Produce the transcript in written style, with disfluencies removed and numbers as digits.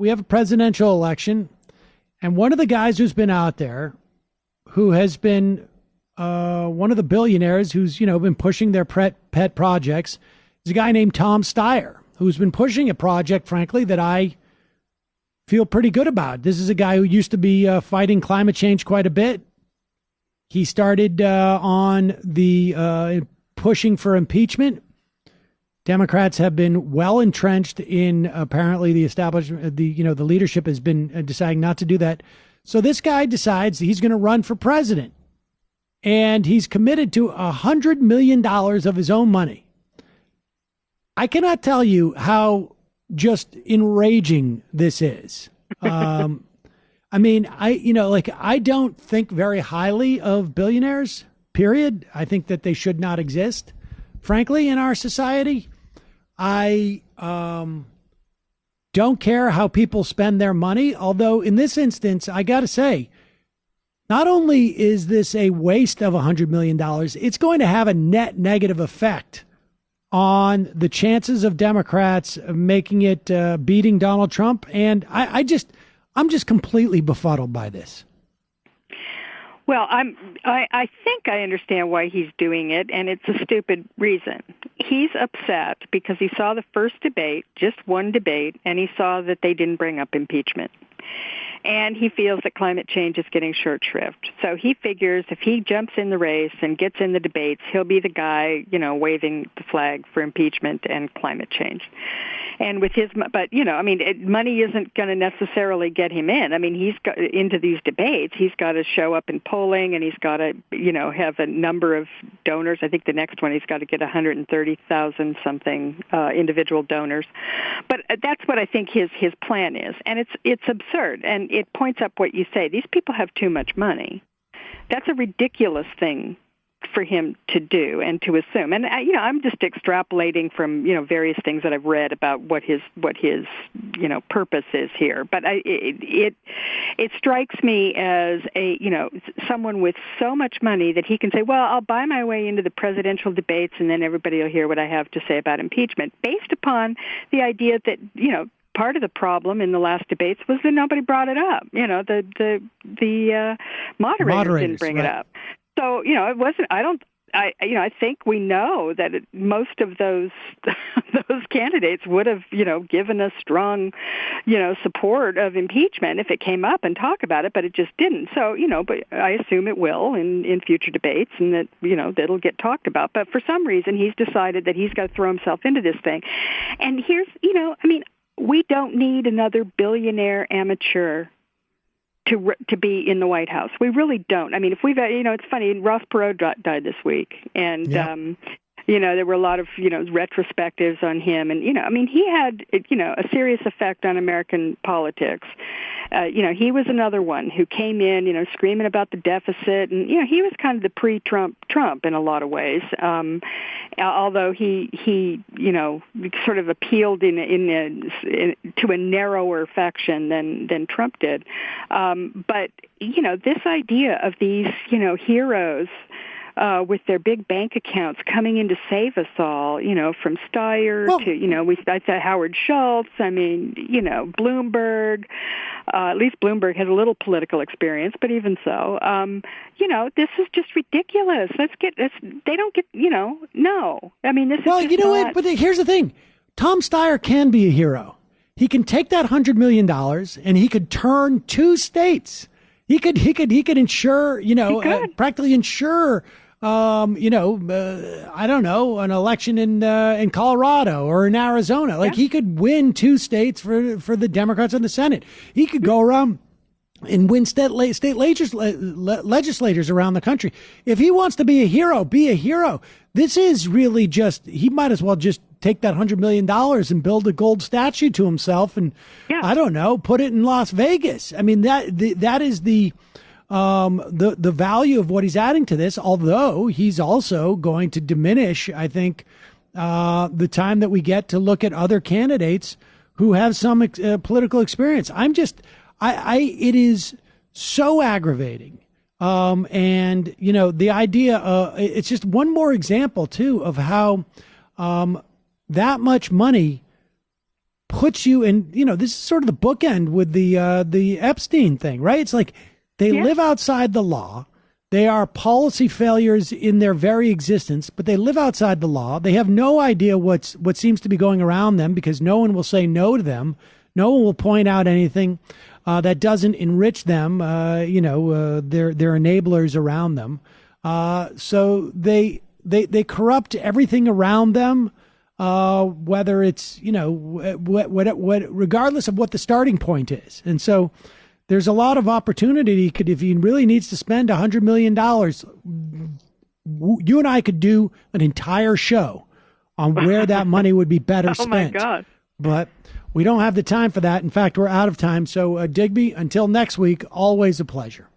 we have a presidential election, and one of the guys who's been out there, who has been one of the billionaires who's, been pushing their pet projects, is a guy named Tom Steyer, who's been pushing a project, frankly, that I feel pretty good about. This is a guy who used to be fighting climate change quite a bit. He started on the pushing for impeachment. Democrats have been well entrenched in apparently the establishment. The leadership has been deciding not to do that. So this guy decides he's going to run for president, and he's committed to $100 million of his own money. I cannot tell you how just enraging this is. I don't think very highly of billionaires, period. I think that they should not exist, frankly, in our society. I don't care how people spend their money, although in this instance, I got to say, not only is this a waste of $100 million, it's going to have a net negative effect on the chances of Democrats making it, beating Donald Trump. And I'm just completely befuddled by this. Well, I think I understand why he's doing it, and it's a stupid reason. He's upset because he saw the first debate, just one debate, and he saw that they didn't bring up impeachment. And he feels that climate change is getting short shrift. So he figures if he jumps in the race and gets in the debates, he'll be the guy, waving the flag for impeachment and climate change. And with his, but money isn't going to necessarily get him in. I mean, he's got into these debates. He's got to show up in polling, and he's got to, have a number of donors. I think the next one he's got to get 130,000 something individual donors. But that's what I think his plan is, and it's absurd, and it points up what you say. These people have too much money. That's a ridiculous thing for him to do and to assume. And I'm just extrapolating from various things that I've read about what his purpose is here. But it strikes me as someone with so much money that he can say, well, I'll buy my way into the presidential debates, and then everybody will hear what I have to say about impeachment, based upon the idea that part of the problem in the last debates was that nobody brought it up. The moderators didn't bring it up. So, it wasn't, I think we know that most of those candidates would have, given a strong, support of impeachment if it came up and talk about it, but it just didn't. So, but I assume it will in future debates, and that, that'll get talked about. But for some reason, he's decided that he's got to throw himself into this thing. And here's, we don't need another billionaire amateur to be in the White House. We really don't. I mean, if we've, it's funny, Ross Perot died this week, and there were a lot of, retrospectives on him, and he had, a serious effect on American politics. He was another one who came in, screaming about the deficit, and he was kind of the pre-Trump in a lot of ways. Although he sort of appealed to a narrower faction than Trump did. But this idea of these heroes with their big bank accounts coming in to save us all, from Steyer to Howard Schultz. I mean, Bloomberg. At least Bloomberg has a little political experience, but even so, this is just ridiculous. They don't get, no. I mean, this is. Well, what? But here's the thing: Tom Steyer can be a hero. He can take that $100 million and he could turn 2 states. He could ensure, practically ensure, I don't know, an election in Colorado or in Arizona. Like he could win 2 states for the Democrats in the Senate. He could go around and win state legislators around the country. If he wants to be a hero, be a hero. This is really he might as well just take that $100 million and build a gold statue to himself and, I don't know, put it in Las Vegas. I mean, that is the value of what he's adding to this, although he's also going to diminish, I think, the time that we get to look at other candidates who have some political experience. It is so aggravating. And, the idea, it's just one more example, too, of how that much money puts you in, this is sort of the bookend with the Epstein thing, right? It's like they live outside the law. They are policy failures in their very existence, but they live outside the law. They have no idea what seems to be going around them because no one will say no to them. No one will point out anything that doesn't enrich them, their enablers around them. So they corrupt everything around them, whether it's, regardless of what the starting point is. And so there's a lot of opportunity. If he really needs to spend $100 million, you and I could do an entire show on where that money would be better spent. Oh, my God. But we don't have the time for that. In fact, we're out of time. So, Digby, until next week, always a pleasure.